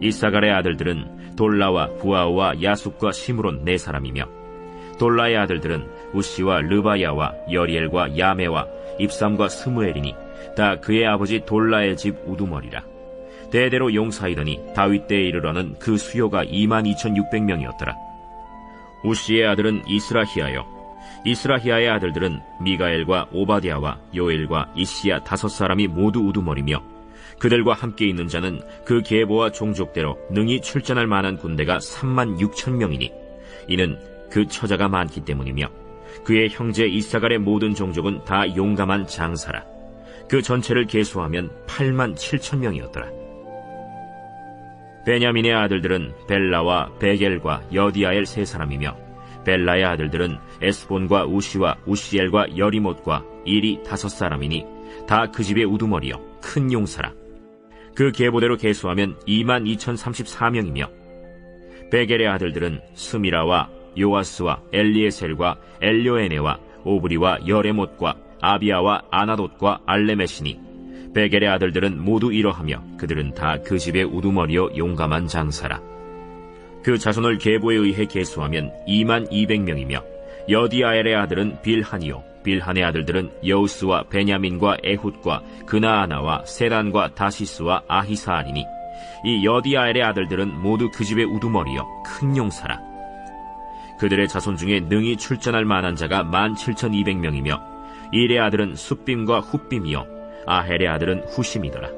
이사갈의 아들들은 돌라와 부아와 야숫과 시므론 네 사람이며, 돌라의 아들들은 우시와 르바야와 여리엘과 야메와 입삼과 스무엘이니 다 그의 아버지 돌라의 집 우두머리라. 대대로 용사이더니 다윗 때에 이르러는 그 수요가 22,600명이었더라. 우시의 아들은 이스라히야요, 이스라히야의 아들들은 미가엘과 오바댜와 요엘과 이시야 5사람이 모두 우두머리며, 그들과 함께 있는 자는 그 계보와 종족대로 능히 출전할 만한 군대가 36,000명이니 이는 그 처자가 많기 때문이며, 그의 형제 이사갈의 모든 종족은 다 용감한 장사라. 그 전체를 계수하면 87,000명이었더라. 베냐민의 아들들은 벨라와 베겔과 여디아엘 3사람이며, 벨라의 아들들은 에스본과 우시와 우시엘과 여리못과 일이 5사람이니 다 그 집의 우두머리요 큰 용사라. 그 계보대로 계수하면 22,034명이며, 베겔의 아들들은 스미라와 요아스와 엘리에셀과 엘료에네와 오브리와 여레못과 아비아와 아나돗과 알레메시니, 베겔의 아들들은 모두 이러하며 그들은 다 그 집의 우두머리요 용감한 장사라. 그 자손을 계보에 의해 계수하면 22,000명이며, 여디아엘의 아들은 빌한이요, 빌한의 아들들은 여우스와 베냐민과 에훗과 그나아나와 세단과 다시스와 아히사알이니 이 여디아엘의 아들들은 모두 그 집의 우두머리요 큰 용사라. 그들의 자손 중에 능히 출전할 만한 자가 17,200명이며, 일의 아들은 숫빔과 훗빔이요 아헬의 아들은 후심이더라.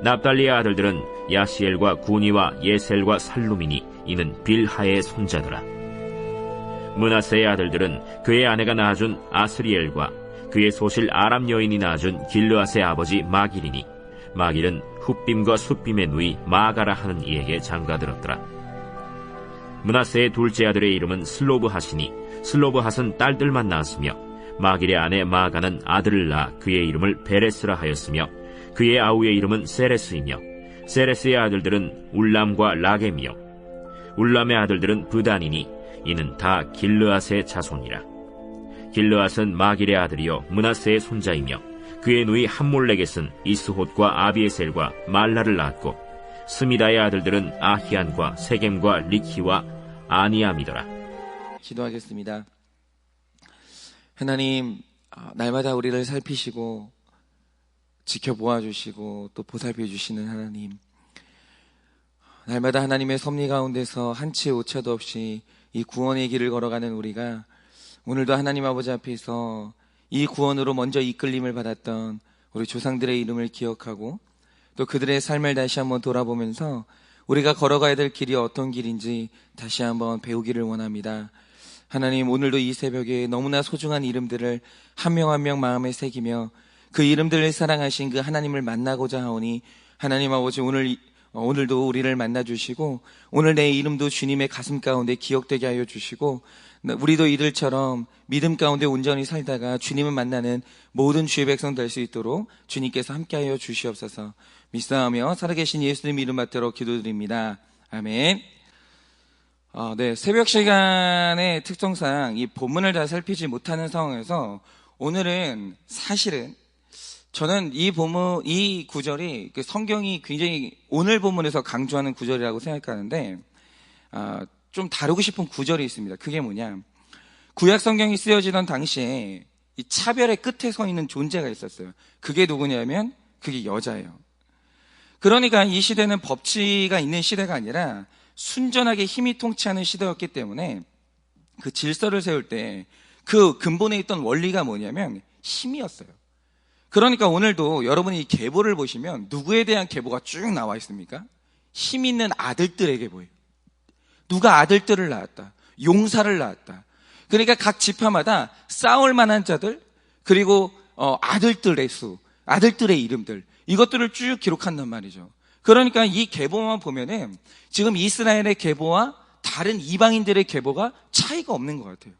납달리의 아들들은 야시엘과 구니와 예셀과 살루미니 이는 빌하의 손자더라. 므낫세의 아들들은 그의 아내가 낳아준 아스리엘과 그의 소실 아람 여인이 낳아준 길르앗의 아버지 마길이니, 마길은 훗빔과 숫빔의 누이 마가라 하는 이에게 장가들었더라. 므낫세의 둘째 아들의 이름은 슬로브핫이니 슬로브핫은 딸들만 낳았으며, 마길의 아내 마가는 아들을 낳아 그의 이름을 베레스라 하였으며, 그의 아우의 이름은 세레스이며, 세레스의 아들들은 울람과 라겜이요 울람의 아들들은 브단이니 이는 다 길르앗의 자손이라. 길르앗은 마길의 아들이요 므낫세의 손자이며, 그의 누이 함몰렉겟은 이스홑과 아비에셀과 말라를 낳았고, 스미다의 아들들은 아히안과 세겜과 리키와 아니암이더라. 기도하겠습니다. 하나님, 날마다 우리를 살피시고 지켜보아 주시고 또 보살펴 주시는 하나님, 날마다 하나님의 섭리 가운데서 한치의 오차도 없이 이 구원의 길을 걸어가는 우리가 오늘도 하나님 아버지 앞에서 이 구원으로 먼저 이끌림을 받았던 우리 조상들의 이름을 기억하고 또 그들의 삶을 다시 한번 돌아보면서 우리가 걸어가야 될 길이 어떤 길인지 다시 한번 배우기를 원합니다. 하나님, 오늘도 이 새벽에 너무나 소중한 이름들을 한 명 한 명 마음에 새기며 그 이름들을 사랑하신 그 하나님을 만나고자 하오니, 하나님 아버지 오늘도 우리를 만나주시고 오늘 내 이름도 주님의 가슴 가운데 기억되게 하여 주시고, 우리도 이들처럼 믿음 가운데 온전히 살다가 주님을 만나는 모든 주의 백성 될 수 있도록 주님께서 함께하여 주시옵소서. 믿사하며 살아계신 예수님 이름 받들어 기도드립니다. 아멘. 네, 새벽 시간의 특성상 이 본문을 다 살피지 못하는 상황에서 오늘은 사실은 저는 이 구절이 성경이 굉장히 오늘 본문에서 강조하는 구절이라고 생각하는데, 좀 다루고 싶은 구절이 있습니다. 그게 뭐냐? 구약 성경이 쓰여지던 당시에 이 차별의 끝에 서 있는 존재가 있었어요. 그게 누구냐면 그게 여자예요. 그러니까 이 시대는 법치가 있는 시대가 아니라 순전하게 힘이 통치하는 시대였기 때문에 그 질서를 세울 때 그 근본에 있던 원리가 뭐냐면 힘이었어요. 그러니까 오늘도 여러분이 이 계보를 보시면 누구에 대한 계보가 쭉 나와 있습니까? 힘 있는 아들들의 계보예요. 누가 아들들을 낳았다, 용사를 낳았다. 그러니까 각 지파마다 싸울 만한 자들, 그리고 아들들의 수, 아들들의 이름들, 이것들을 쭉 기록한단 말이죠. 그러니까 이 계보만 보면은 지금 이스라엘의 계보와 다른 이방인들의 계보가 차이가 없는 것 같아요.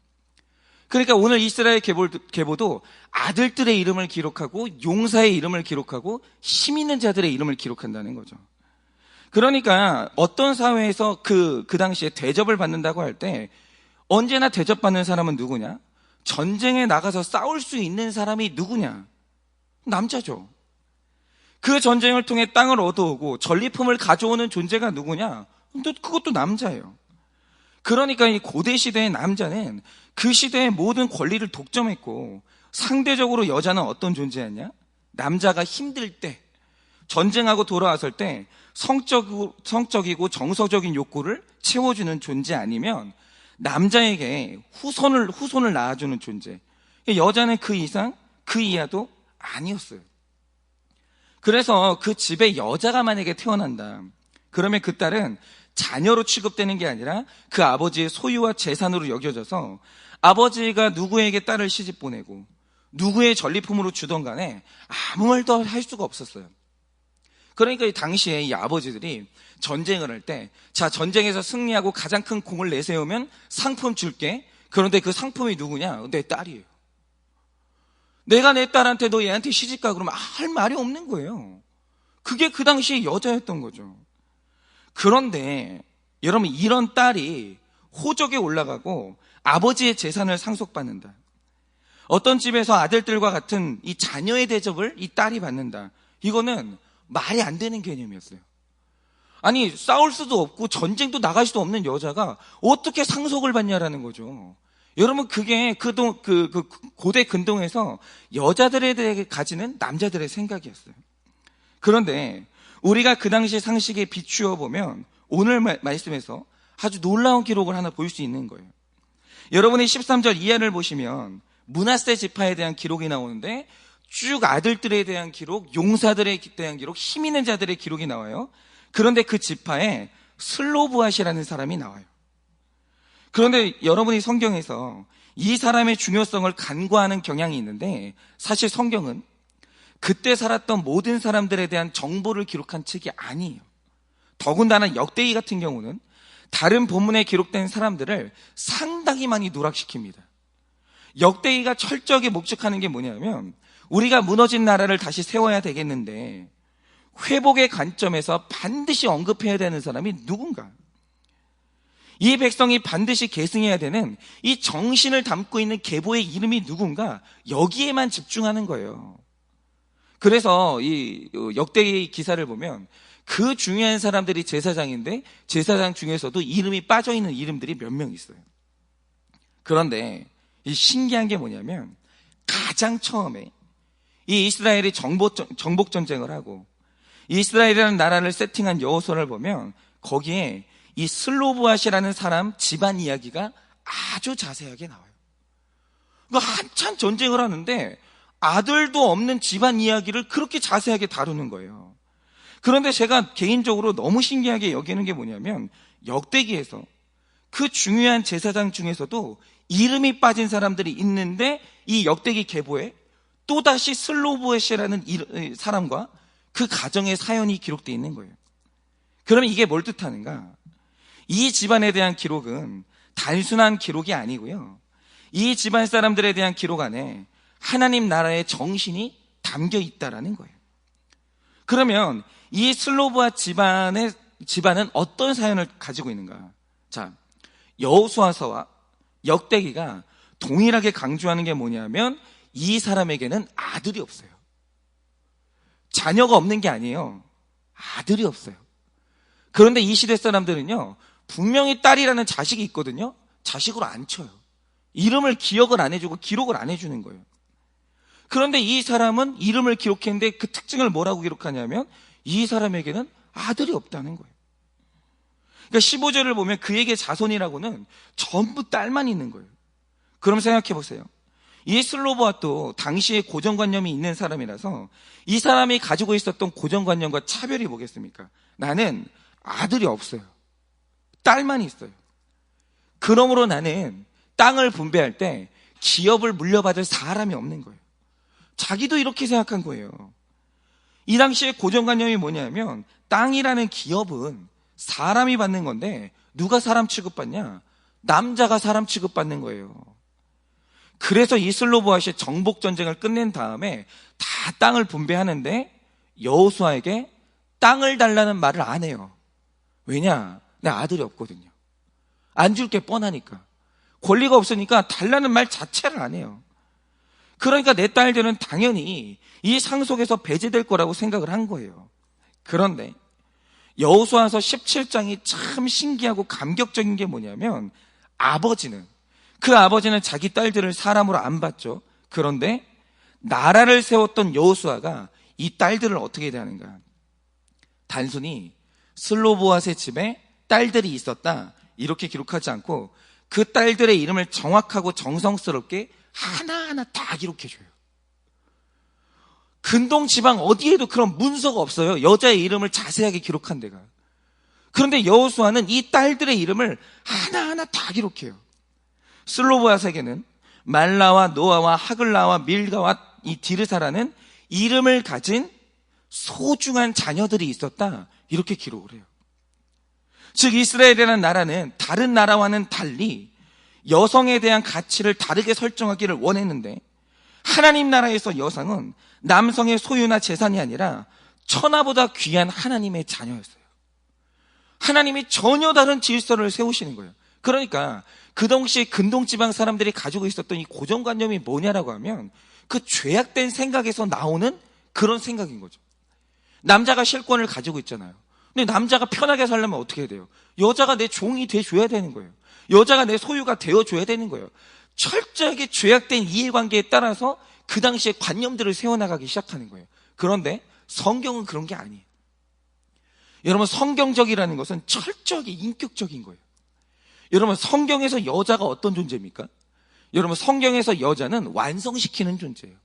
그러니까 오늘 이스라엘 계보도 아들들의 이름을 기록하고 용사의 이름을 기록하고 힘 있는 자들의 이름을 기록한다는 거죠. 그러니까 어떤 사회에서 그 당시에 대접을 받는다고 할 때 언제나 대접받는 사람은 누구냐? 전쟁에 나가서 싸울 수 있는 사람이 누구냐? 남자죠. 그 전쟁을 통해 땅을 얻어오고 전리품을 가져오는 존재가 누구냐? 그것도 남자예요. 그러니까 이 고대 시대의 남자는 그 시대의 모든 권리를 독점했고, 상대적으로 여자는 어떤 존재였냐? 남자가 힘들 때, 전쟁하고 돌아왔을 때 성적이고 정서적인 욕구를 채워주는 존재 아니면 남자에게 후손을 낳아주는 존재. 여자는 그 이상 그 이하도 아니었어요. 그래서 그 집에 여자가 만약에 태어난다, 그러면 그 딸은 자녀로 취급되는 게 아니라 그 아버지의 소유와 재산으로 여겨져서 아버지가 누구에게 딸을 시집 보내고 누구의 전리품으로 주던 간에 아무 말도 할 수가 없었어요. 그러니까 이 당시에 이 아버지들이 전쟁을 할 때, 자, 전쟁에서 승리하고 가장 큰 공을 내세우면 상품 줄게. 그런데 그 상품이 누구냐? 내 딸이에요. 내가 내 딸한테 너 얘한테 시집가 그러면 할 말이 없는 거예요. 그게 그 당시에 여자였던 거죠. 그런데 여러분, 이런 딸이 호적에 올라가고 아버지의 재산을 상속받는다. 어떤 집에서 아들들과 같은 이 자녀의 대접을 이 딸이 받는다. 이거는 말이 안 되는 개념이었어요. 아니, 싸울 수도 없고 전쟁도 나갈 수도 없는 여자가 어떻게 상속을 받냐라는 거죠. 여러분, 그게 고대 근동에서 여자들에 대해 가지는 남자들의 생각이었어요. 그런데 우리가 그 당시 상식에 비추어 보면 오늘 말씀에서 아주 놀라운 기록을 하나 볼 수 있는 거예요. 여러분이 13절 이하를 보시면 므낫세 지파에 대한 기록이 나오는데 쭉 아들들에 대한 기록, 용사들에 대한 기록, 힘 있는 자들의 기록이 나와요. 그런데 그 지파에 슬로브앗이라는 사람이 나와요. 그런데 여러분이 성경에서 이 사람의 중요성을 간과하는 경향이 있는데, 사실 성경은 그때 살았던 모든 사람들에 대한 정보를 기록한 책이 아니에요. 더군다나 역대기 같은 경우는 다른 본문에 기록된 사람들을 상당히 많이 누락시킵니다. 역대기가 철저하게 목적하는 게 뭐냐면, 우리가 무너진 나라를 다시 세워야 되겠는데 회복의 관점에서 반드시 언급해야 되는 사람이 누군가, 이 백성이 반드시 계승해야 되는 이 정신을 담고 있는 계보의 이름이 누군가, 여기에만 집중하는 거예요. 그래서 이 역대기 기사를 보면 그 중요한 사람들이 제사장인데 제사장 중에서도 이름이 빠져있는 이름들이 몇 명 있어요. 그런데 이 신기한 게 뭐냐면, 가장 처음에 이 이스라엘이 정복 전쟁을 하고 이스라엘이라는 나라를 세팅한 여호수아를 보면 거기에 이 슬로브앗이라는 사람 집안 이야기가 아주 자세하게 나와요. 그러니까 한참 전쟁을 하는데 아들도 없는 집안 이야기를 그렇게 자세하게 다루는 거예요. 그런데 제가 개인적으로 너무 신기하게 여기는 게 뭐냐면, 역대기에서 그 중요한 제사장 중에서도 이름이 빠진 사람들이 있는데 이 역대기 계보에 또다시 슬로브앗이라는 사람과 그 가정의 사연이 기록되어 있는 거예요. 그러면 이게 뭘 뜻하는가? 이 집안에 대한 기록은 단순한 기록이 아니고요, 이 집안 사람들에 대한 기록 안에 하나님 나라의 정신이 담겨 있다라는 거예요. 그러면 이 슬로브앗 집안은 어떤 사연을 가지고 있는가? 자, 여호수아서와 역대기가 동일하게 강조하는 게 뭐냐면, 이 사람에게는 아들이 없어요. 자녀가 없는 게 아니에요. 아들이 없어요. 그런데 이 시대 사람들은요, 분명히 딸이라는 자식이 있거든요. 자식으로 안 쳐요. 이름을 기억을 안 해주고 기록을 안 해주는 거예요. 그런데 이 사람은 이름을 기록했는데 그 특징을 뭐라고 기록하냐면, 이 사람에게는 아들이 없다는 거예요. 그러니까 15절을 보면 그에게 자손이라고는 전부 딸만 있는 거예요. 그럼 생각해 보세요. 이 슬로브앗도 당시에 고정관념이 있는 사람이라서 이 사람이 가지고 있었던 고정관념과 차별이 뭐겠습니까? 나는 아들이 없어요. 딸만 있어요. 그러므로 나는 땅을 분배할 때 기업을 물려받을 사람이 없는 거예요. 자기도 이렇게 생각한 거예요. 이 당시에 고정관념이 뭐냐면, 땅이라는 기업은 사람이 받는 건데 누가 사람 취급받냐? 남자가 사람 취급받는 거예요. 그래서 이 슬로브앗이 정복 전쟁을 끝낸 다음에 다 땅을 분배하는데 여호수아에게 땅을 달라는 말을 안 해요. 왜냐? 내 아들이 없거든요. 안 줄 게 뻔하니까. 권리가 없으니까 달라는 말 자체를 안 해요. 그러니까 내 딸들은 당연히 이 상속에서 배제될 거라고 생각을 한 거예요. 그런데 여호수아서 17장이 참 신기하고 감격적인 게 뭐냐면 그 아버지는 자기 딸들을 사람으로 안 봤죠. 그런데 나라를 세웠던 여호수아가 이 딸들을 어떻게 대하는가? 단순히 슬로보앗의 집에 딸들이 있었다 이렇게 기록하지 않고 그 딸들의 이름을 정확하고 정성스럽게 하나하나 다 기록해줘요. 근동 지방 어디에도 그런 문서가 없어요. 여자의 이름을 자세하게 기록한 데가. 그런데 여호수아는 이 딸들의 이름을 하나하나 다 기록해요. 슬로보앗에게는 말라와 노아와 하글라와 밀가와 이 디르사라는 이름을 가진 소중한 자녀들이 있었다 이렇게 기록을 해요. 즉 이스라엘이라는 나라는 다른 나라와는 달리 여성에 대한 가치를 다르게 설정하기를 원했는데 하나님 나라에서 여성은 남성의 소유나 재산이 아니라 천하보다 귀한 하나님의 자녀였어요. 하나님이 전혀 다른 질서를 세우시는 거예요. 그러니까 그 당시 근동지방 사람들이 가지고 있었던 이 고정관념이 뭐냐라고 하면 그 죄악된 생각에서 나오는 그런 생각인 거죠. 남자가 실권을 가지고 있잖아요. 근데 남자가 편하게 살려면 어떻게 해야 돼요? 여자가 내 종이 돼줘야 되는 거예요. 여자가 내 소유가 되어줘야 되는 거예요. 철저하게 죄악된 이해관계에 따라서 그 당시에 관념들을 세워나가기 시작하는 거예요. 그런데 성경은 그런 게 아니에요. 여러분, 성경적이라는 것은 철저하게 인격적인 거예요. 여러분, 성경에서 여자가 어떤 존재입니까? 여러분, 성경에서 여자는 완성시키는 존재예요.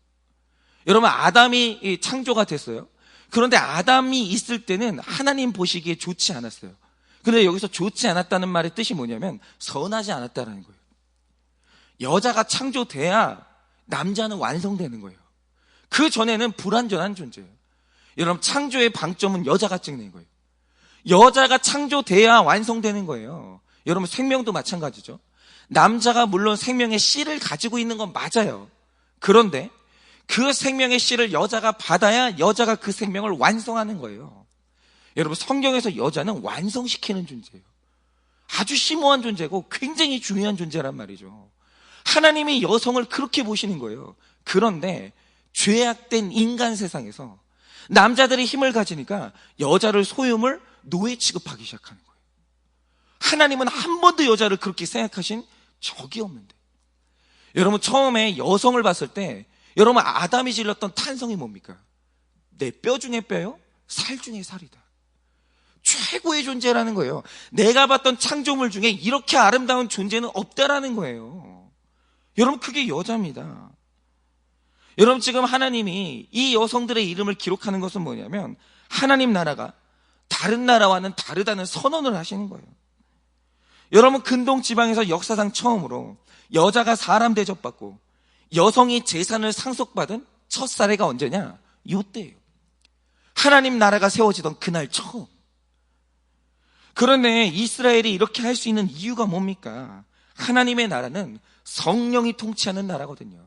여러분, 아담이 창조가 됐어요. 그런데 아담이 있을 때는 하나님 보시기에 좋지 않았어요. 그런데 여기서 좋지 않았다는 말의 뜻이 뭐냐면 선하지 않았다는 거예요. 여자가 창조돼야 남자는 완성되는 거예요. 그 전에는 불완전한 존재예요. 여러분, 창조의 방점은 여자가 찍는 거예요. 여자가 창조돼야 완성되는 거예요. 여러분, 생명도 마찬가지죠. 남자가 물론 생명의 씨를 가지고 있는 건 맞아요. 그런데 그 생명의 씨를 여자가 받아야 여자가 그 생명을 완성하는 거예요. 여러분, 성경에서 여자는 완성시키는 존재예요. 아주 심오한 존재고 굉장히 중요한 존재란 말이죠. 하나님이 여성을 그렇게 보시는 거예요. 그런데 죄악된 인간 세상에서 남자들이 힘을 가지니까 여자를 소유물, 노예 취급하기 시작하는 거예요. 하나님은 한 번도 여자를 그렇게 생각하신 적이 없는데. 여러분, 처음에 여성을 봤을 때 여러분, 아담이 질렀던 탄성이 뭡니까? 내 뼈 중에 뼈요, 살 중에 살이다. 최고의 존재라는 거예요. 내가 봤던 창조물 중에 이렇게 아름다운 존재는 없다라는 거예요. 여러분, 그게 여자입니다. 여러분, 지금 하나님이 이 여성들의 이름을 기록하는 것은 뭐냐면 하나님 나라가 다른 나라와는 다르다는 선언을 하시는 거예요. 여러분, 근동 지방에서 역사상 처음으로 여자가 사람 대접받고 여성이 재산을 상속받은 첫 사례가 언제냐? 이때예요. 하나님 나라가 세워지던 그날 처음. 그런데 이스라엘이 이렇게 할 수 있는 이유가 뭡니까? 하나님의 나라는 성령이 통치하는 나라거든요.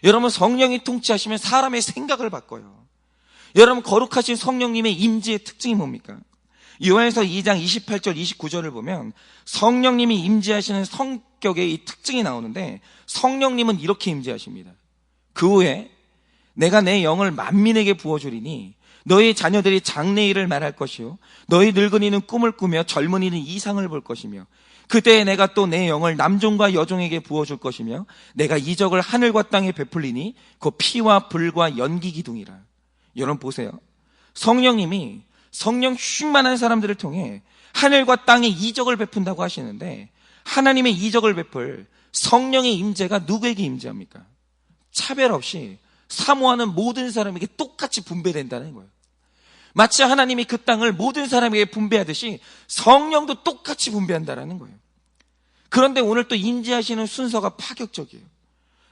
여러분, 성령이 통치하시면 사람의 생각을 바꿔요. 여러분, 거룩하신 성령님의 임재의 특징이 뭡니까? 요한에서 2장 28절 29절을 보면 성령님이 임재하시는 성격의 이 특징이 나오는데 성령님은 이렇게 임재하십니다. 그 후에 내가 내 영을 만민에게 부어주리니 너희 자녀들이 장래일을 말할 것이요 너희 늙은이는 꿈을 꾸며 젊은이는 이상을 볼 것이며 그때에 내가 또 내 영을 남종과 여종에게 부어줄 것이며 내가 이적을 하늘과 땅에 베풀리니 그 피와 불과 연기 기둥이라. 여러분 보세요. 성령님이 성령 충만한 사람들을 통해 하늘과 땅에 이적을 베푼다고 하시는데 하나님의 이적을 베풀 성령의 임재가 누구에게 임재합니까? 차별 없이 사모하는 모든 사람에게 똑같이 분배된다는 거예요. 마치 하나님이 그 땅을 모든 사람에게 분배하듯이 성령도 똑같이 분배한다는 거예요. 그런데 오늘 또 임재하시는 순서가 파격적이에요.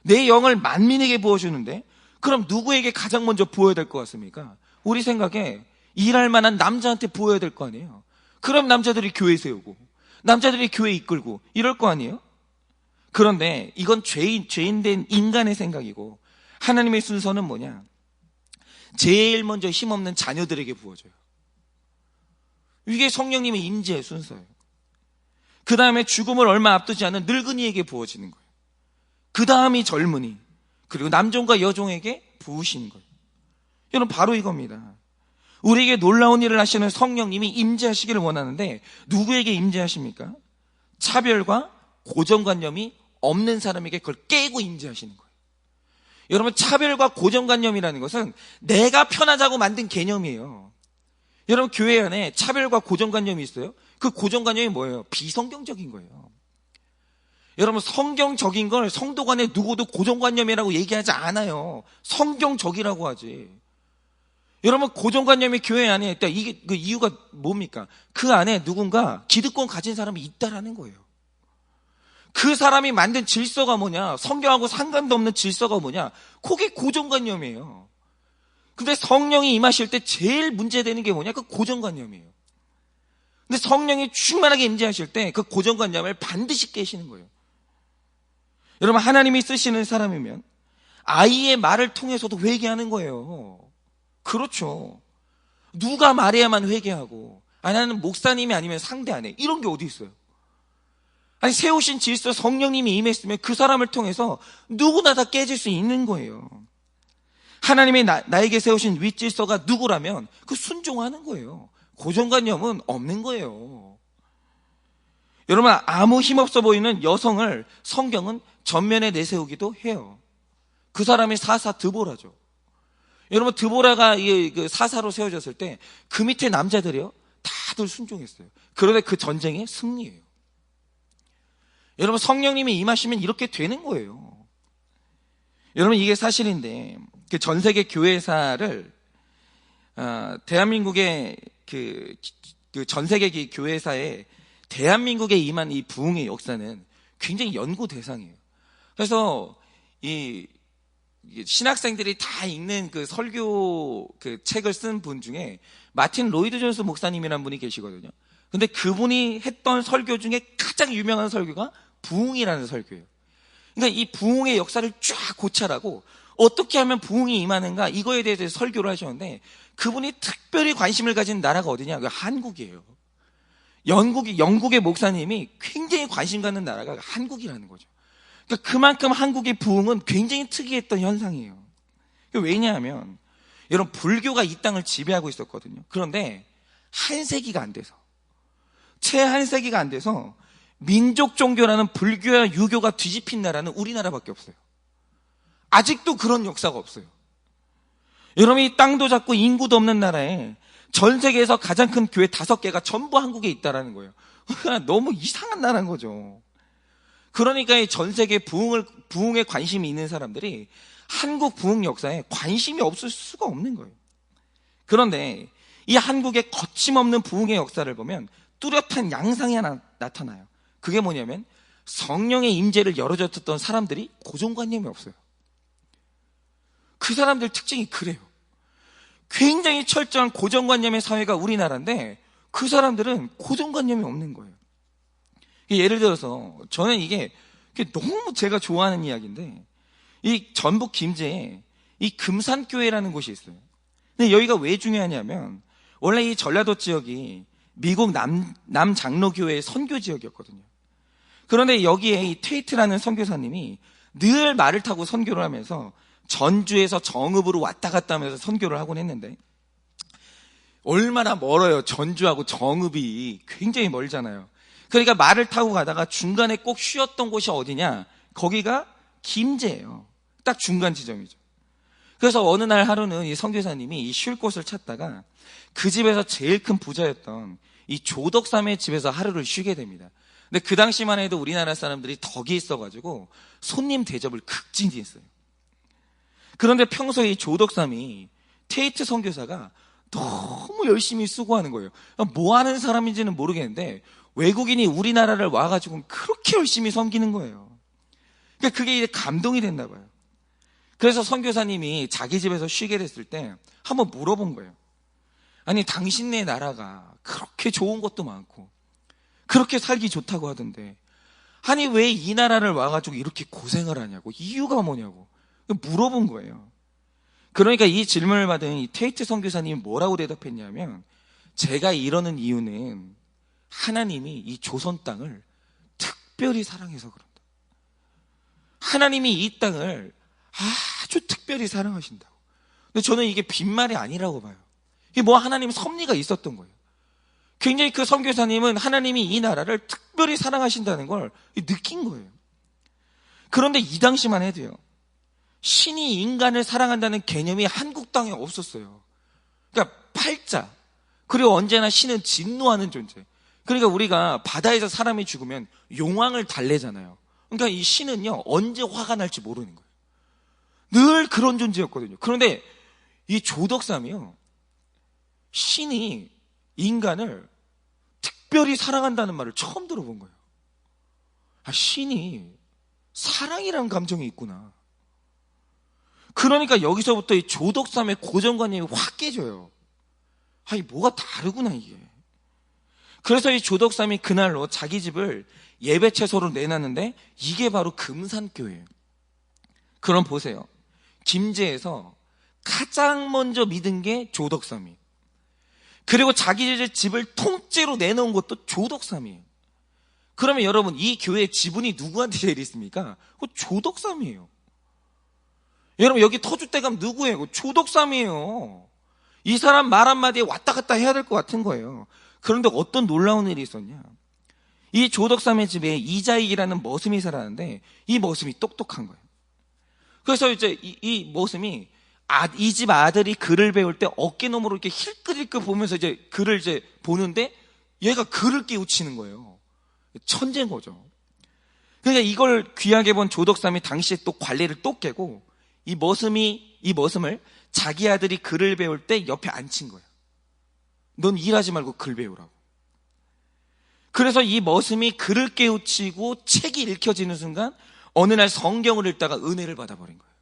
내 영을 만민에게 부어주는데 그럼 누구에게 가장 먼저 부어야 될 것 같습니까? 우리 생각에 일할 만한 남자한테 부어야 될 거 아니에요. 그럼 남자들이 교회 세우고 남자들이 교회 이끌고 이럴 거 아니에요? 그런데 이건 죄인된 인간의 생각이고 하나님의 순서는 뭐냐? 제일 먼저 힘없는 자녀들에게 부어줘요. 이게 성령님의 임재의 순서예요. 그 다음에 죽음을 얼마 앞두지 않은 늙은이에게 부어지는 거예요. 그 다음이 젊은이, 그리고 남종과 여종에게 부으시는 거예요. 여러분, 바로 이겁니다. 우리에게 놀라운 일을 하시는 성령님이 임재하시기를 원하는데 누구에게 임재하십니까? 차별과 고정관념이 없는 사람에게 그걸 깨고 임재하시는 거예요. 여러분, 차별과 고정관념이라는 것은 내가 편하자고 만든 개념이에요. 여러분, 교회 안에 차별과 고정관념이 있어요. 그 고정관념이 뭐예요? 비성경적인 거예요. 여러분, 성경적인 걸 성도 간에 누구도 고정관념이라고 얘기하지 않아요. 성경적이라고 하지. 여러분, 고정관념이 교회 안에 있다. 이게 그 이유가 뭡니까? 그 안에 누군가 기득권 가진 사람이 있다라는 거예요. 그 사람이 만든 질서가 뭐냐? 성경하고 상관도 없는 질서가 뭐냐? 그게 고정관념이에요. 근데 성령이 임하실 때 제일 문제되는 게 뭐냐? 그 고정관념이에요. 근데 성령이 충만하게 임재하실 때 그 고정관념을 반드시 깨시는 거예요. 여러분, 하나님이 쓰시는 사람이면 아이의 말을 통해서도 회개하는 거예요. 그렇죠. 누가 말해야만 회개하고, 나는 목사님이 아니면 상대 안 해. 이런 게 어디 있어요? 아니, 세우신 질서 성령님이 임했으면 그 사람을 통해서 누구나 다 깨질 수 있는 거예요. 하나님이 나에게 세우신 윗질서가 누구라면 그 순종하는 거예요. 고정관념은 없는 거예요. 여러분, 아무 힘없어 보이는 여성을 성경은 전면에 내세우기도 해요. 그 사람이 사사 드보라죠. 여러분, 드보라가 그 사사로 세워졌을 때 그 밑에 남자들이요, 다들 순종했어요. 그런데 그 전쟁의 승리예요. 여러분, 성령님이 임하시면 이렇게 되는 거예요. 여러분, 이게 사실인데 그 전 세계 교회사를 대한민국의 그 전 세계 교회사에 대한민국에 임한 이 부흥의 역사는 굉장히 연구 대상이에요. 그래서 이 신학생들이 다 읽는 그 설교 그 책을 쓴 분 중에 마틴 로이드 존스 목사님이라는 분이 계시거든요. 근데 그분이 했던 설교 중에 가장 유명한 설교가 부흥이라는 설교예요. 그러니까 이 부흥의 역사를 쫙 고찰하고 어떻게 하면 부흥이 임하는가, 이거에 대해서 설교를 하셨는데, 그분이 특별히 관심을 가진 나라가 어디냐? 그 한국이에요. 영국의 목사님이 굉장히 관심 갖는 나라가 한국이라는 거죠. 그러니까 그만큼 한국의 부흥은 굉장히 특이했던 현상이에요. 왜냐하면 여러분, 불교가 이 땅을 지배하고 있었거든요. 그런데 한 세기가 안 돼서, 채 한 세기가 안 돼서 민족 종교라는 불교와 유교가 뒤집힌 나라는 우리나라밖에 없어요. 아직도 그런 역사가 없어요. 여러분, 이 땅도 작고 인구도 없는 나라에 전 세계에서 가장 큰 교회 5개가 전부 한국에 있다라는 거예요. 너무 이상한 나라인 거죠. 그러니까 이 전 세계 부흥에 관심이 있는 사람들이 한국 부흥 역사에 관심이 없을 수가 없는 거예요. 그런데 이 한국의 거침없는 부흥의 역사를 보면 뚜렷한 양상이 하나 나타나요. 그게 뭐냐면 성령의 임재를 열어줬던 사람들이 고정관념이 없어요. 그 사람들 특징이 그래요. 굉장히 철저한 고정관념의 사회가 우리나라인데 그 사람들은 고정관념이 없는 거예요. 예를 들어서 저는 이게 너무 제가 좋아하는 이야기인데, 이 전북 김제에 이 금산교회라는 곳이 있어요. 근데 여기가 왜 중요하냐면 원래 이 전라도 지역이 미국 남장로교회의 선교 지역이었거든요. 그런데 여기에 이 테이트라는 선교사님이 늘 말을 타고 선교를 하면서 전주에서 정읍으로 왔다 갔다 하면서 선교를 하곤 했는데, 얼마나 멀어요. 전주하고 정읍이 굉장히 멀잖아요. 그러니까 말을 타고 가다가 중간에 꼭 쉬었던 곳이 어디냐? 거기가 김제예요. 딱 중간 지점이죠. 그래서 어느 날 하루는 이 선교사님이 쉴 곳을 찾다가 그 집에서 제일 큰 부자였던 이 조덕삼의 집에서 하루를 쉬게 됩니다. 근데 그 당시만 해도 우리나라 사람들이 덕이 있어가지고 손님 대접을 극진히 했어요. 그런데 평소에 이 조덕삼이 테이트 선교사가 너무 열심히 수고하는 거예요. 뭐 하는 사람인지는 모르겠는데 외국인이 우리나라를 와가지고 그렇게 열심히 섬기는 거예요. 그러니까 그게 이제 감동이 됐나 봐요. 그래서 선교사님이 자기 집에서 쉬게 됐을 때 한번 물어본 거예요. 아니, 당신네 나라가 그렇게 좋은 것도 많고 그렇게 살기 좋다고 하던데, 아니 왜 이 나라를 와가지고 이렇게 고생을 하냐고, 이유가 뭐냐고 물어본 거예요. 그러니까 이 질문을 받은 이 테이트 선교사님이 뭐라고 대답했냐면, 제가 이러는 이유는 하나님이 이 조선 땅을 특별히 사랑해서 그런다. 하나님이 이 땅을 아주 특별히 사랑하신다고. 근데 저는 이게 빈말이 아니라고 봐요. 이게 뭐 하나님의 섭리가 있었던 거예요. 굉장히 그 선교사님은 하나님이 이 나라를 특별히 사랑하신다는 걸 느낀 거예요. 그런데 이 당시만 해도요, 신이 인간을 사랑한다는 개념이 한국 땅에 없었어요. 그러니까 팔자, 그리고 언제나 신은 진노하는 존재. 그러니까 우리가 바다에서 사람이 죽으면 용왕을 달래잖아요. 그러니까 이 신은요, 언제 화가 날지 모르는 거예요. 늘 그런 존재였거든요. 그런데 이 조덕삼이요, 신이 인간을 특별히 사랑한다는 말을 처음 들어본 거예요. 아, 신이 사랑이라는 감정이 있구나. 그러니까 여기서부터 이 조덕삼의 고정관념이 확 깨져요. 아, 이 뭐가 다르구나 이게. 그래서 이 조덕삼이 그날로 자기 집을 예배채소로 내놨는데 이게 바로 금산교회예요. 그럼 보세요. 김제에서 가장 먼저 믿은 게 조덕삼이에요. 그리고 자기 집을 통째로 내놓은 것도 조덕삼이에요. 그러면 여러분, 이 교회의 지분이 누구한테 제일 있습니까? 조덕삼이에요. 여러분, 여기 터줏대감 누구예요? 조덕삼이에요. 이 사람 말 한마디에 왔다 갔다 해야 될 것 같은 거예요. 그런데 어떤 놀라운 일이 있었냐? 이 조덕삼의 집에 이자익이라는 머슴이 살았는데 이 머슴이 똑똑한 거예요. 그래서 이제 이 머슴이 이 집 아들이 글을 배울 때 어깨너머로 이렇게 힐끗힐끗 보면서 이제 글을 이제 보는데 얘가 글을 깨우치는 거예요. 천재인 거죠. 그러니까 이걸 귀하게 본 조덕삼이 당시에 또 관리를 또 깨고 이 머슴을 자기 아들이 글을 배울 때 옆에 앉힌 거예요. 넌 일하지 말고 글 배우라고. 그래서 이 머슴이 글을 깨우치고 책이 읽혀지는 순간 어느 날 성경을 읽다가 은혜를 받아버린 거예요.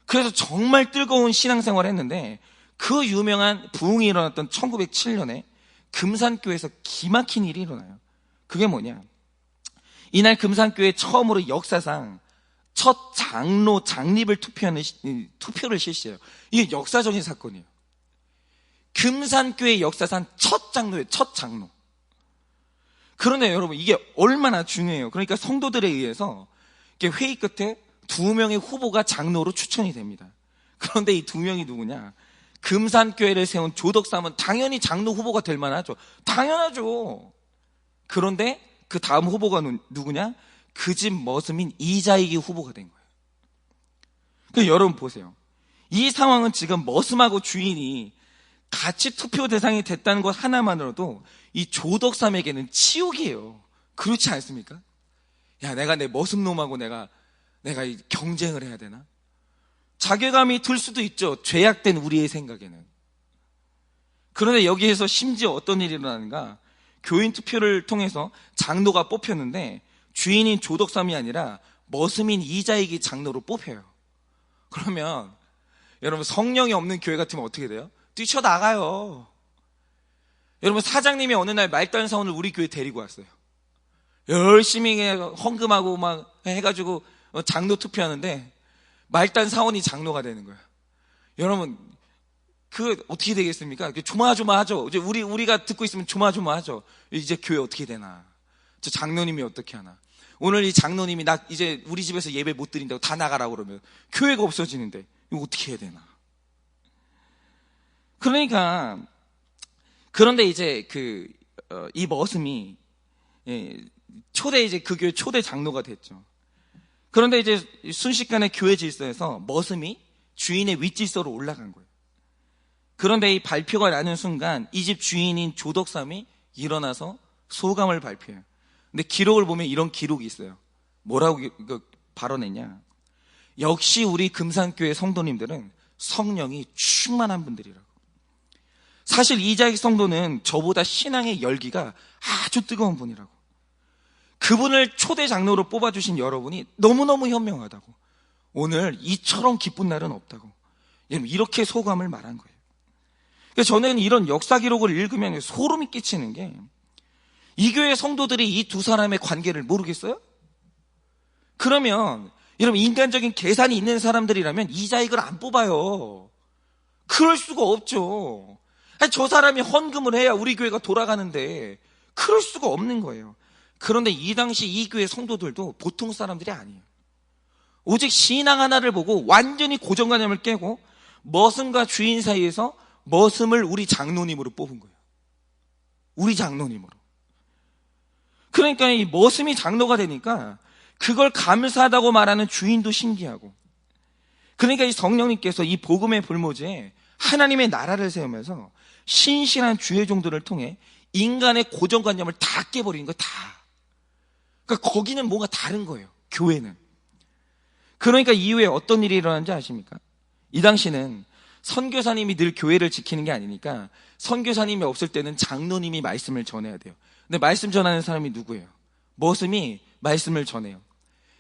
그래서 정말 뜨거운 신앙생활을 했는데 그 유명한 부흥이 일어났던 1907년에 금산교회에서 기막힌 일이 일어나요. 그게 뭐냐? 이날 금산교회 처음으로 역사상 첫 장로 장립을 투표를 실시해요. 이게 역사적인 사건이에요. 금산교회 역사상 첫 장로예요. 첫 장로. 그런데 여러분, 이게 얼마나 중요해요. 그러니까 성도들에 의해서 회의 끝에 2명의 후보가 장로로 추천이 됩니다. 그런데 이 2명이 누구냐? 금산교회를 세운 조덕삼은 당연히 장로 후보가 될 만하죠. 당연하죠. 그런데 그 다음 후보가 누구냐? 그 집 머슴인 이자익이 후보가 된 거예요. 그러니까 여러분 보세요. 이 상황은 지금 머슴하고 주인이 같이 투표 대상이 됐다는 것 하나만으로도 이 조덕삼에게는 치욕이에요. 그렇지 않습니까? 야, 내가 내 머슴놈하고 내가 이 경쟁을 해야 되나? 자괴감이 들 수도 있죠. 죄악된 우리의 생각에는. 그런데 여기에서 심지어 어떤 일이 일어나는가? 교인 투표를 통해서 장로가 뽑혔는데 주인인 조덕삼이 아니라 머슴인 이자익이 장로로 뽑혀요. 그러면 여러분, 성령이 없는 교회 같으면 어떻게 돼요? 뛰쳐나가요. 여러분, 사장님이 어느 날 말단 사원을 우리 교회에 데리고 왔어요. 열심히 헌금하고 막 해가지고 장로 투표하는데 말단 사원이 장로가 되는 거예요. 여러분, 그 어떻게 되겠습니까? 조마조마하죠. 이제 우리가 듣고 있으면 조마조마하죠. 이제 교회 어떻게 되나? 저 장로님이 어떻게 하나? 오늘 이 장로님이 나 이제 우리 집에서 예배 못 드린다고 다 나가라고 그러면 교회가 없어지는데 이거 어떻게 해야 되나? 그러니까 그런데 이제 이 머슴이 이제 그 교회 초대 장로가 됐죠. 그런데 이제 순식간에 교회 질서에서 머슴이 주인의 윗질서로 올라간 거예요. 그런데 이 발표가 나는 순간 이 집 주인인 조덕삼이 일어나서 소감을 발표해요. 근데 기록을 보면 이런 기록이 있어요. 뭐라고 발언했냐? 역시 우리 금산교회 성도님들은 성령이 충만한 분들이라고. 사실 이자익 성도는 저보다 신앙의 열기가 아주 뜨거운 분이라고. 그분을 초대 장로로 뽑아주신 여러분이 너무너무 현명하다고. 오늘 이처럼 기쁜 날은 없다고. 이렇게 소감을 말한 거예요. 그래서 저는 이런 역사 기록을 읽으면 소름이 끼치는 게, 이 교회 성도들이 이 두 사람의 관계를 모르겠어요? 그러면 여러분, 인간적인 계산이 있는 사람들이라면 이자익을 안 뽑아요. 그럴 수가 없죠. 아니, 저 사람이 헌금을 해야 우리 교회가 돌아가는데 그럴 수가 없는 거예요. 그런데 이 당시 이 교회 성도들도 보통 사람들이 아니에요. 오직 신앙 하나를 보고 완전히 고정관념을 깨고 머슴과 주인 사이에서 머슴을 우리 장로님으로 뽑은 거예요. 우리 장로님으로. 그러니까 이 머슴이 장로가 되니까 그걸 감사하다고 말하는 주인도 신기하고, 그러니까 이 성령님께서 이 복음의 볼모지에 하나님의 나라를 세우면서 신실한 주의 종들을 통해 인간의 고정관념을 다 깨버리는 거예요. 다. 그러니까 거기는 뭔가 다른 거예요. 교회는. 그러니까 이후에 어떤 일이 일어났는지 아십니까? 이 당시는 선교사님이 늘 교회를 지키는 게 아니니까 선교사님이 없을 때는 장로님이 말씀을 전해야 돼요. 근데 말씀 전하는 사람이 누구예요? 머슴이 말씀을 전해요.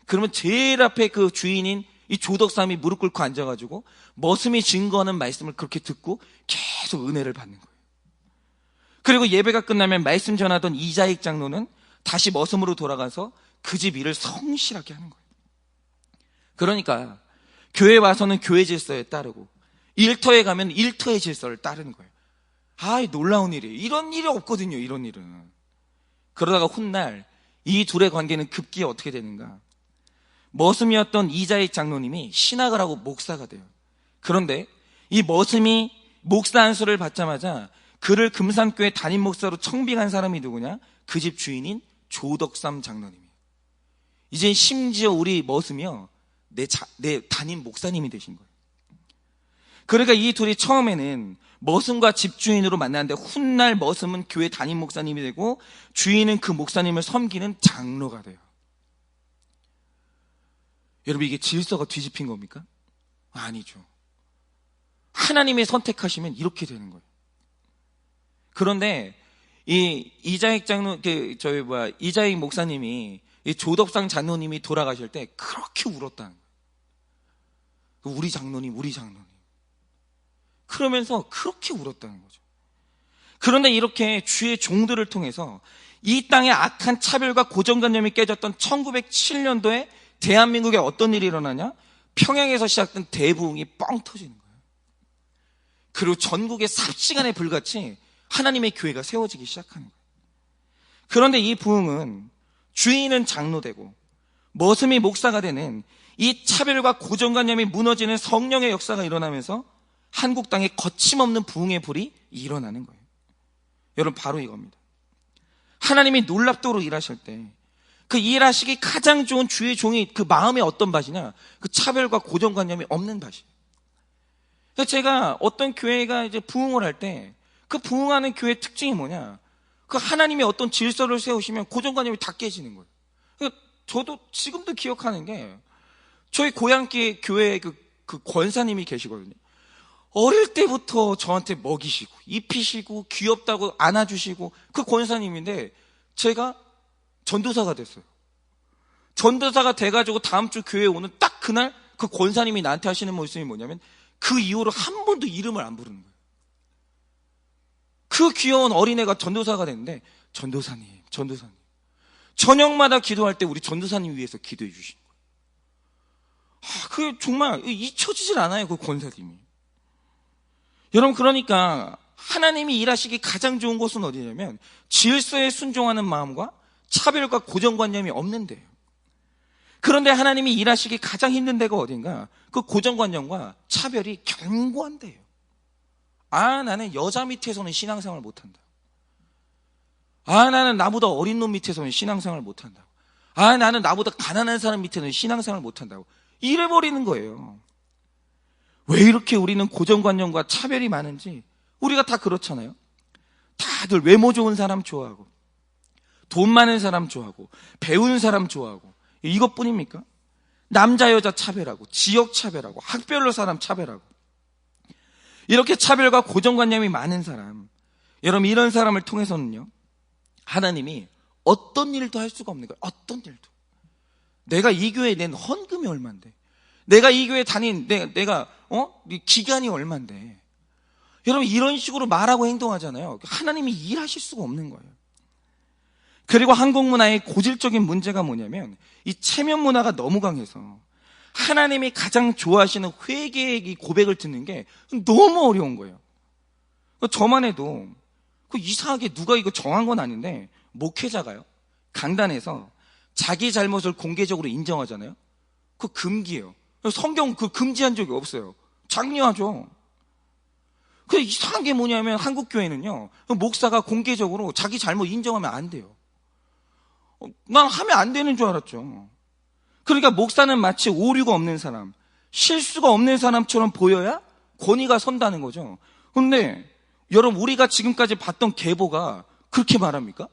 그러면 제일 앞에 그 주인인 이 조덕삼이 무릎 꿇고 앉아가지고 머슴이 증거하는 말씀을 그렇게 듣고 계속 은혜를 받는 거예요. 그리고 예배가 끝나면 말씀 전하던 이자익 장로는 다시 머슴으로 돌아가서 그 집 일을 성실하게 하는 거예요. 그러니까 교회 와서는 교회 질서에 따르고 일터에 가면 일터의 질서를 따르는 거예요. 놀라운 일이에요. 이런 일이 없거든요. 이런 일은. 그러다가 훗날 이 둘의 관계는 급기야 어떻게 되는가? 머슴이었던 이자익 장로님이 신학을 하고 목사가 돼요. 그런데 이 머슴이 목사 안수를 받자마자 그를 금산교회 담임 목사로 청빙한 사람이 누구냐? 그 집 주인인 조덕삼 장로님이에요. 이제 심지어 우리 머슴이요, 내 담임 목사님이 되신 거예요. 그러니까 이 둘이 처음에는 머슴과 집주인으로 만났는데 훗날 머슴은 교회 담임 목사님이 되고 주인은 그 목사님을 섬기는 장로가 돼요. 여러분, 이게 질서가 뒤집힌 겁니까? 아니죠. 하나님이 선택하시면 이렇게 되는 거예요. 그런데 이 이자익 장로, 이자익 목사님이 이 조덕상 장로님이 돌아가실 때 그렇게 울었다는 거예요. 우리 장로님. 그러면서 그렇게 울었다는 거죠. 그런데 이렇게 주의 종들을 통해서 이 땅의 악한 차별과 고정관념이 깨졌던 1907년도에 대한민국에 어떤 일이 일어나냐? 평양에서 시작된 대부흥이 뻥 터지는 거예요. 그리고 전국에 삽시간에 불같이 하나님의 교회가 세워지기 시작하는 거예요. 그런데 이 부흥은 주인은 장로되고 머슴이 목사가 되는 이 차별과 고정관념이 무너지는 성령의 역사가 일어나면서 한국 땅에 거침없는 부흥의 불이 일어나는 거예요. 여러분, 바로 이겁니다. 하나님이 놀랍도록 일하실 때 그 일하시기 가장 좋은 주의 종이 그 마음에 어떤 밭이냐? 그 차별과 고정관념이 없는 밭이에요. 제가 어떤 교회가 이제 부흥을 할 때 그 부흥하는 교회의 특징이 뭐냐? 그 하나님이 어떤 질서를 세우시면 고정관념이 다 깨지는 거예요. 저도 지금도 기억하는 게 저희 고향길 교회에 그 권사님이 계시거든요. 어릴 때부터 저한테 먹이시고 입히시고 귀엽다고 안아주시고 그 권사님인데 제가 전도사가 됐어요. 전도사가 돼가지고 다음 주 교회에 오는 딱 그날 그 권사님이 나한테 하시는 말씀이 뭐냐면 그 이후로 한 번도 이름을 안 부르는 거예요. 그 귀여운 어린애가 전도사가 됐는데 전도사님 저녁마다 기도할 때 우리 전도사님 위해서 기도해 주시는 거예요. 그게 정말 잊혀지질 않아요. 그 권사님이. 여러분, 그러니까 하나님이 일하시기 가장 좋은 곳은 어디냐면 질서에 순종하는 마음과 차별과 고정관념이 없는 데예요. 그런데 하나님이 일하시기 가장 힘든 데가 어딘가? 그 고정관념과 차별이 견고한 데예요. 나는 여자 밑에서는 신앙생활 못한다. 나는 나보다 어린 놈 밑에서는 신앙생활 못한다. 나는 나보다 가난한 사람 밑에는 신앙생활 못한다고 이래버리는 거예요. 왜 이렇게 우리는 고정관념과 차별이 많은지 우리가 다 그렇잖아요. 다들 외모 좋은 사람 좋아하고 돈 많은 사람 좋아하고 배운 사람 좋아하고 이것뿐입니까? 남자 여자 차별하고 지역 차별하고 학별로 사람 차별하고 이렇게 차별과 고정관념이 많은 사람, 여러분, 이런 사람을 통해서는요 하나님이 어떤 일도 할 수가 없는 거예요. 어떤 일도. 내가 이 교회에 낸 헌금이 얼만데, 내가 이 교회에 다닌 내가 기간이 얼만데, 여러분, 이런 식으로 말하고 행동하잖아요. 하나님이 일하실 수가 없는 거예요. 그리고 한국 문화의 고질적인 문제가 뭐냐면 이 체면 문화가 너무 강해서 하나님이 가장 좋아하시는 회개의 이 고백을 듣는 게 너무 어려운 거예요. 저만 해도 이상하게 누가 이거 정한 건 아닌데 목회자가요 강단에서 자기 잘못을 공개적으로 인정하잖아요. 그 금기예요. 성경 그 금지한 적이 없어요. 장려하죠. 그 이상한 게 뭐냐면 한국 교회는요, 목사가 공개적으로 자기 잘못 인정하면 안 돼요. 난 하면 안 되는 줄 알았죠. 그러니까 목사는 마치 오류가 없는 사람, 실수가 없는 사람처럼 보여야 권위가 선다는 거죠. 그런데 여러분, 우리가 지금까지 봤던 계보가 그렇게 말합니까?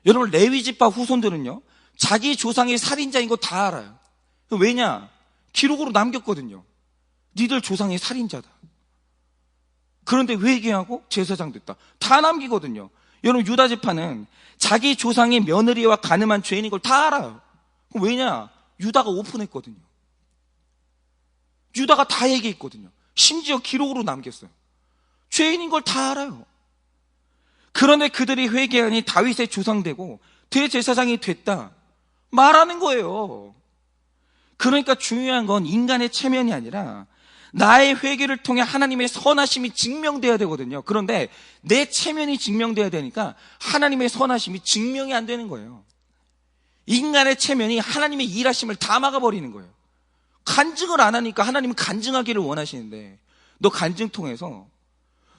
여러분, 레위 지파 후손들은요, 자기 조상이 살인자인 거 다 알아요. 왜냐? 기록으로 남겼거든요. 니들 조상이 살인자다. 그런데 회개하고 제사장 됐다. 다 남기거든요. 여러분, 유다 지파는 자기 조상이 며느리와 가늠한 죄인인 걸 다 알아요. 왜냐? 유다가 오픈했거든요. 유다가 다 얘기했거든요. 심지어 기록으로 남겼어요. 죄인인 걸 다 알아요. 그런데 그들이 회개하니 다윗의 조상되고 대제사장이 됐다 말하는 거예요. 그러니까 중요한 건 인간의 체면이 아니라 나의 회개를 통해 하나님의 선하심이 증명돼야 되거든요. 그런데 내 체면이 증명돼야 되니까 하나님의 선하심이 증명이 안 되는 거예요. 인간의 체면이 하나님의 일하심을 다 막아버리는 거예요. 간증을 안 하니까 하나님은 간증하기를 원하시는데, 너 간증 통해서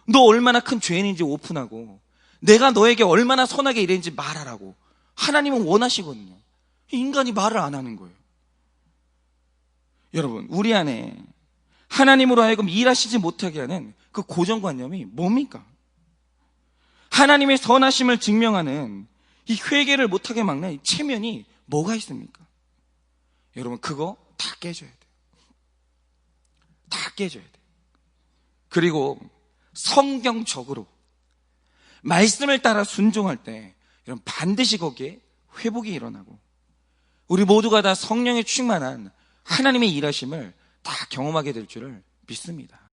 너 얼마나 큰 죄인인지 오픈하고 내가 너에게 얼마나 선하게 일했는지 말하라고 하나님은 원하시거든요. 인간이 말을 안 하는 거예요. 여러분, 우리 안에 하나님으로 하여금 일하시지 못하게 하는 그 고정관념이 뭡니까? 하나님의 선하심을 증명하는 이 회개를 못하게 막는 이 체면이 뭐가 있습니까? 여러분, 그거 다 깨져야 돼요. 다 깨져야 돼요. 그리고 성경적으로 말씀을 따라 순종할 때 여러분, 반드시 거기에 회복이 일어나고 우리 모두가 다 성령에 충만한 하나님의 일하심을 다 경험하게 될 줄을 믿습니다.